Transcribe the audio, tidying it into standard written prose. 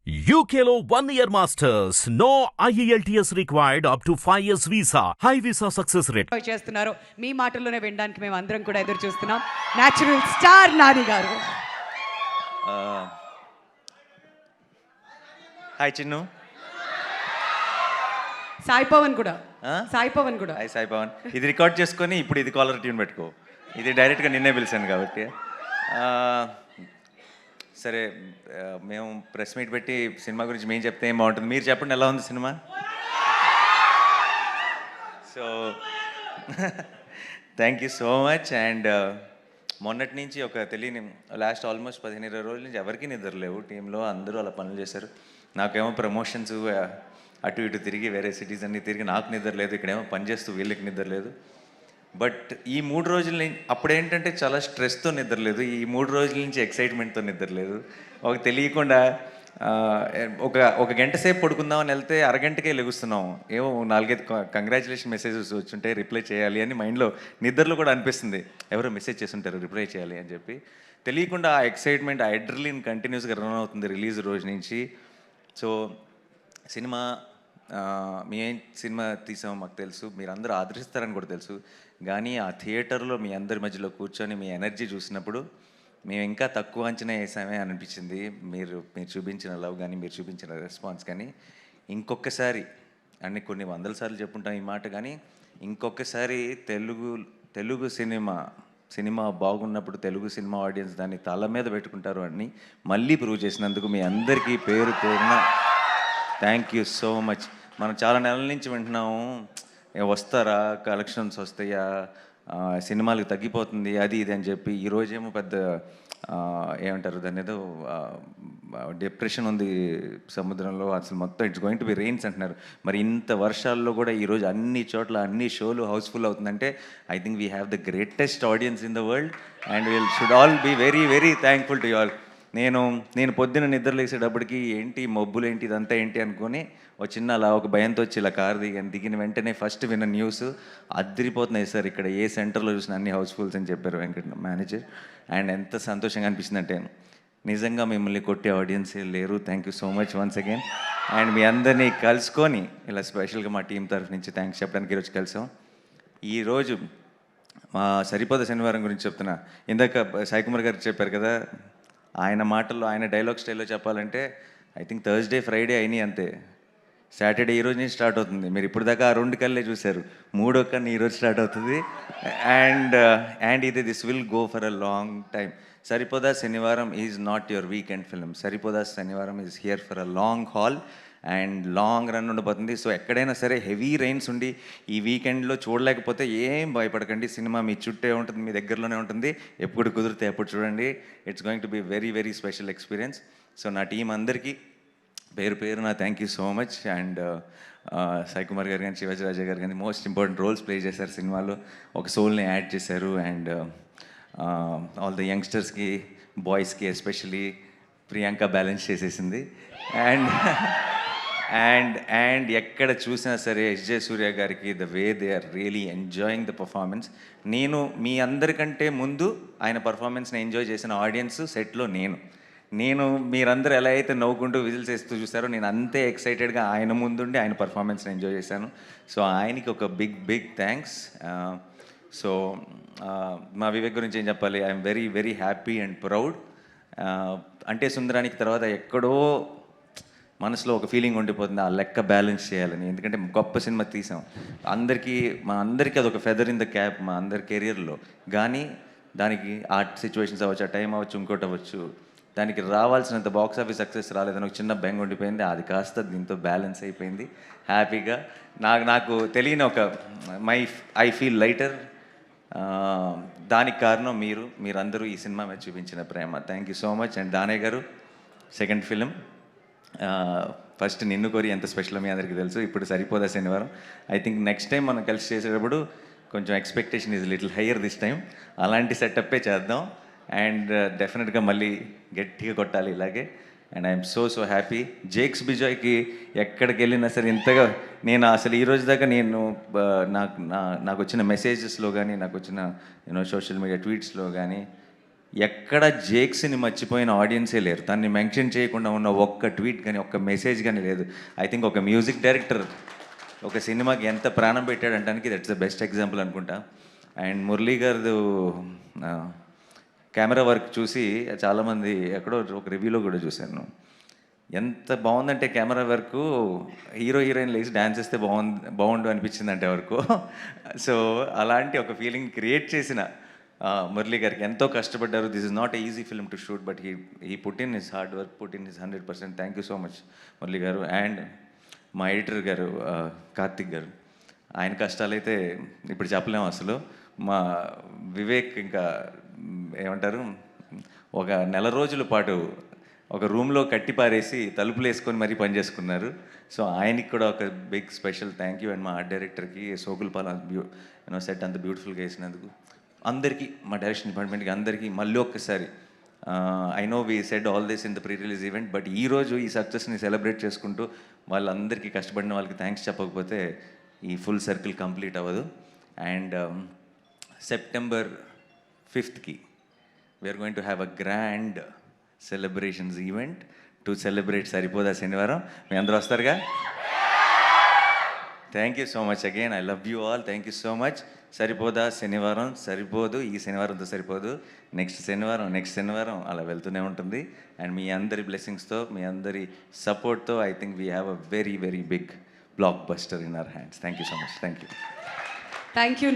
UKLO 1 year masters. No IELTS required up to 5 years visa. High visa success rate. చేస్తున్నారు మీ మాటల్లోనే వినడానికి మేము అందరం కూడా ఎదురు చూస్తున్నాం. న్యాచురల్ స్టార్ నాని గారు. హాయ్ చిన్ను. సాయి పవన్ కూడా. సాయి పవన్ కూడా. హాయ్ సాయి పవన్. ఇది రికార్డ్ చేసుకొని ఇప్పుడు ఇది కాలర్ ట్యూన్ పెట్టుకో. ఇది డైరెక్ట్గా నిన్నే పిలిచాను కాబట్టి. సరే, మేము ప్రెస్ మీట్ పెట్టి సినిమా గురించి మేము చెప్తే ఏం బాగుంటుంది. మీరు చెప్పండి, ఎలా ఉంది cinema? So thank you so much. And మొన్నటి నుంచి ఒక తెలియని లాస్ట్ ఆల్మోస్ట్ 15-20 రోజుల నుంచి ఎవరికి నిద్ర లేవు టీంలో. అందరూ అలా పనులు చేశారు. నాకేమో ప్రమోషన్స్ అటు ఇటు తిరిగి వేరే సిటీస్ అన్నీ తిరిగి నాకు నిద్ర లేదు. ఇక్కడేమో పని చేస్తూ వీళ్ళకి నిద్ర లేదు. బట్ ఈ 3 రోజుల నుంచి అప్పుడేంటంటే చాలా స్ట్రెస్తో నిద్రలేదు. ఈ 3 రోజుల నుంచి ఎక్సైట్మెంట్తో నిద్రలేదు. ఒక తెలియకుండా ఒక గంట సేపు పడుకుందామని వెళ్తే అరగంటకే లెగుస్తున్నాం. ఏమో 4-5 కంగ్రాచులేషన్ మెసేజెస్ వచ్చుంటే రిప్లై చేయాలి అని మైండ్లో నిద్రలో కూడా అనిపిస్తుంది. ఎవరో మెసేజ్ చేస్తుంటారు రిప్లై చేయాలి అని చెప్పి. తెలియకుండా ఆ ఎక్సైట్మెంట్, ఆ అడ్రినలిన్ కంటిన్యూస్గా రన్ అవుతుంది రిలీజ్ రోజు నుంచి. సో సినిమా మీ ఏం సినిమా తీసామో మాకు తెలుసు, మీరు అందరూ ఆదరిస్తారని కూడా తెలుసు. కానీ ఆ థియేటర్లో మీ అందరి మధ్యలో కూర్చొని మీ ఎనర్జీ చూసినప్పుడు మేము ఇంకా తక్కువ అంచనా వేసామే అనిపించింది. మీరు చూపించిన లవ్ కానీ, మీరు చూపించిన రెస్పాన్స్ కానీ ఇంకొకసారి అన్ని కొన్ని వందల సార్లు చెప్పుంటాం ఈ మాట, కానీ ఇంకొకసారి తెలుగు సినిమా బాగున్నప్పుడు తెలుగు సినిమా ఆడియన్స్ దాన్ని తల మీద పెట్టుకుంటారు అని మళ్ళీ ప్రూవ్ చేసినందుకు మీ అందరికీ పేరు పేరున థ్యాంక్ యూ సో మచ్. మనం చాలా నెలల నుంచి వింటున్నాము, వస్తారా, కలెక్షన్స్ వస్తాయా, సినిమాలకు తగ్గిపోతుంది అది ఇది అని చెప్పి. ఈరోజేమో పెద్ద ఏమంటారు దాని ఏదో డిప్రెషన్ ఉంది సముద్రంలో, అసలు మొత్తం it's going to be rains అంటున్నారు. మరి ఇంత వర్షాల్లో కూడా ఈరోజు అన్ని చోట్ల అన్ని షోలు హౌస్ఫుల్ అవుతుందంటే I think we have the greatest audience in the world and will should all be very very thankful to you all. నేను పొద్దున్న నిద్రలేసేటప్పటికి ఏంటి మబ్బులు ఏంటి ఇదంతా ఏంటి అనుకొని అలా ఒక భయంతో వచ్చి ఇలా కారు దిగిన వెంటనే ఫస్ట్ విన్న న్యూస్ అదిరిపోతున్నాయి సార్, ఇక్కడ ఏ సెంటర్లో చూసిన అన్ని హౌస్ఫుల్స్ అని చెప్పారు వెంకట మేనేజర్. అండ్ ఎంత సంతోషంగా అనిపిస్తుందంటే నిజంగా మిమ్మల్ని కొట్టే ఆడియన్సే లేరు. Thank you so much once again. And మీ అందరినీ కలుసుకొని ఇలా స్పెషల్గా మా టీం తరఫు నుంచి థ్యాంక్స్ చెప్పడానికి ఈరోజు కలిసాం. ఈరోజు మా సరిపోద శనివారం గురించి చెప్తున్నా. ఇందాక సాయి కుమార్ గారు చెప్పారు కదా, ఆయన మాటల్లో ఆయన డైలాగ్ స్టైల్లో చెప్పాలంటే ఐ థింక్ థర్స్డే ఫ్రైడే అయినాయి అంతే. సాటర్డే ఈరోజు నుంచి స్టార్ట్ అవుతుంది. మీరు ఇప్పుడు దాకా ఆ 2 కళ్ళే చూశారు, 3వ కన్ను ఈరోజు స్టార్ట్ అవుతుంది. And this will go for a long time. Saripodhaa Sanivaaram is not your weekend film. Saripodhaa Sanivaaram is here for a long haul and long run ఉండబోతుంది. సో ఎక్కడైనా సరే హెవీ రైన్స్ ఉండి ఈ వీకెండ్లో చూడలేకపోతే ఏం భయపడకండి. సినిమా మీ చుట్టే ఉంటుంది, మీ దగ్గరలోనే ఉంటుంది. ఎప్పుడు కుదిరితే అప్పుడు చూడండి. It's going to be very very special experience. So నా టీం అందరికీ పేరున thank you so much. And Sai Kumar గారు కానీ, శివాజీ రాజా గారు కానీ మోస్ట్ ఇంపార్టెంట్ రోల్స్ ప్లే చేశారు సినిమాలో. ఒక సోల్ని యాడ్ చేశారు. అండ్ ఆల్ ద యంగ్స్టర్స్కి, బాయ్స్కి ఎస్పెషలీ ప్రియాంక బ్యాలెన్స్ చేసేసింది. అండ్ ఎక్కడ చూసినా సరే ఎస్జే సూర్య గారికి the way they are really enjoying the performance. నేను మీ అందరికంటే ముందు ఆయన పర్ఫార్మెన్స్ని ఎంజాయ్ చేసిన ఆడియన్స్ సెట్లో నేను మీరందరూ ఎలా అయితే నవ్వుకుంటూ విజిల్స్ వేస్తూ చూసారో నేను అంతే ఎక్సైటెడ్గా ఆయన ముందుండి ఆయన పర్ఫార్మెన్స్ని ఎంజాయ్ చేశాను. సో ఆయనకి ఒక బిగ్ థ్యాంక్స్. సో మా వివేక్ గురించి ఏం చెప్పాలి, I'm very very happy and proud. అంటే సుందరానికి తర్వాత ఎక్కడో మనసులో ఒక ఫీలింగ్ ఉండిపోతుంది, ఆ లెక్క బ్యాలెన్స్ చేయాలని. ఎందుకంటే గొప్ప సినిమా తీసాం, మా అందరికీ అదొక ఫెదర్ ఇన్ ద క్యాప్ మా అందరి కెరియర్లో. కానీ దానికి ఆ సిచ్యువేషన్స్ అవ్వచ్చు, ఆ టైం అవ్వచ్చు, ఇంకోటి అవ్వచ్చు, దానికి రావాల్సినంత బాక్స్ ఆఫీస్ సక్సెస్ రాలేదని ఒక చిన్న బెంగ ఉండిపోయింది. అది కాస్త దీంతో బ్యాలెన్స్ అయిపోయింది హ్యాపీగా. నాకు తెలియని ఒక ఐ ఫీల్ లైటర్. దానికి కారణం మీరందరూ ఈ సినిమా మీద చూపించిన ప్రేమ. Thank you so much. And Danayya garu second film, first నిన్ను కోరి ఎంత స్పెషల్ మీ అందరికీ తెలుసు. ఇప్పుడు సరిపోదా శనివారం. ఐ థింక్ నెక్స్ట్ టైం మనం కలిసి చేసేటప్పుడు కొంచెం expectation is little higher this time. అలాంటి సెటప్పే చేద్దాం. అండ్ డెఫినెట్గా మళ్ళీ గట్టిగా కొట్టాలి ఇలాగే. And I'm so happy. Jakes బిజాయ్కి ఎక్కడికి వెళ్ళినా సరే ఇంతగా నేను అసలు ఈరోజు దాకా నాకు వచ్చిన మెసేజెస్లో కానీ, నాకు వచ్చిన సోషల్ మీడియా ట్వీట్స్లో కానీ ఎక్కడ జేక్స్ని మర్చిపోయిన ఆడియన్సే లేరు. తన్ని మెన్షన్ చేయకుండా ఉన్న ఒక్క ట్వీట్ కానీ ఒక్క మెసేజ్ కానీ లేదు. ఐ థింక్ ఒక మ్యూజిక్ డైరెక్టర్ ఒక సినిమాకి ఎంత ప్రాణం పెట్టాడు అంటానికి దట్స్ ద బెస్ట్ ఎగ్జాంపుల్ అనుకుంటా. అండ్ మురళీ గారు కెమెరా వర్క్ చూసి చాలామంది ఎక్కడో ఒక రివ్యూలో కూడా చూశాను. ఎంత బాగుందంటే కెమెరా వర్క్ హీరో హీరోయిన్ లేచి డ్యాన్స్ చేస్తే బాగుండు అనిపించింది అంటే వరకు. సో అలాంటి ఒక ఫీలింగ్ క్రియేట్ చేసిన మురళీ గారికి ఎంతో కష్టపడ్డారు. This is not a easy film to shoot, but he put in his hard work, put in his 100%. Thank you so much Murali గారు. అండ్ మా ఎడిటర్ గారు కార్తిక్ గారు, ఆయన కష్టాలైతే ఇప్పుడు చెప్పలేము అసలు. మా వివేక్ ఇంకా ఏమంటారు, ఒక నెల రోజుల పాటు ఒక రూమ్లో కట్టి పారేసి తలుపులు వేసుకొని మరీ పనిచేసుకున్నారు. సో ఆయనకి కూడా ఒక big special thank you. And మా ఆర్ట్ డైరెక్టర్కి సోగుల్పాల్ సెట్ అంత బ్యూటిఫుల్గా వేసినందుకు అందరికీ, మా డైరెక్షన్ డిపార్ట్మెంట్కి అందరికీ మళ్ళీ ఒక్కసారి I know we said all this in the pre release event, but ఈరోజు ఈ సక్సెస్ని సెలబ్రేట్ చేసుకుంటూ వాళ్ళందరికీ కష్టపడిన వాళ్ళకి థ్యాంక్స్ చెప్పకపోతే ఈ ఫుల్ సర్కిల్ కంప్లీట్ అవ్వదు. And September 5th we are going to have a grand celebrations event to celebrate Saripodhaa Sanivaaram. మీ అందరూ వస్తారుగా? Thank you so much again. I love you all. Thank you so much. Saripodhaa Sanivaaram సరిపోదు, ఈ శనివారంతో సరిపోదు, next శనివారం అలా వెళ్తూనే ఉంటుంది. అండ్ మీ అందరి బ్లెస్సింగ్స్తో, మీ అందరి సపోర్ట్తో I think we have a very very big blockbuster in our hands. Thank you so much. Thank you. Thank you.